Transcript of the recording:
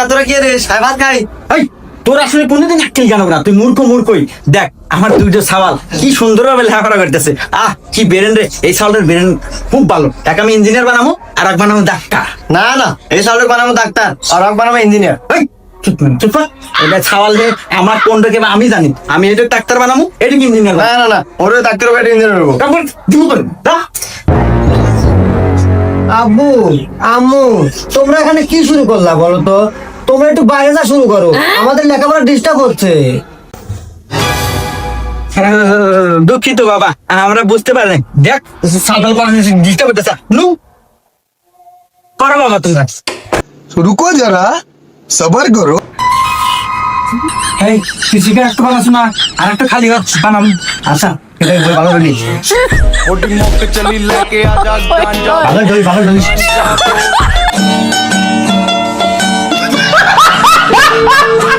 তোরা কি রে ভাত খাই? তোর আসলে কোনদিন আক্কেল জানো না, তুই মূর্খই। দেখ আমার দুইটা সাওয়াল কি সুন্দর ভাবে লেখাপড়া করতেছে। কি বেরেন রে, এই সাওয়ালের বেরেন খুব ভালো। এক আমি ইঞ্জিনিয়ার বানাবো আর এক বানাবো ডাক্তার। না না, এই সাওয়ালের বানাবো ডাক্তার আর এক বানাবো ইঞ্জিনিয়ার। এটা সাওয়াল রে আমার কোন রেখে আমি জানি, আমি এটা ডাক্তার বানাবো, এটা ইঞ্জিনিয়ার। না না না, ওরে ডাক্তার হবে, ইঞ্জিনিয়ার হবো। আব্বু আম্মু তোমরা এখানে কি শুরু করলা বলো তো? তোমরা একটু বাইরে যা শুরু করো, আমাদের লেখাপড়া ডিস্টার্ব হচ্ছে। দুঃখিত বাবা, আমরা বুঝতে পারি। দেখ সাইকেল ডিস্টার্ব হতেছে। করো বাবা তোমরা। रुको जरा सबर करो। এই ফিজিক্যাল একটা বানাচ্ছ না, আর একটা খালি বানাবো। আচ্ছা এটাই ভালো चली लेके आजा गांजा ভালো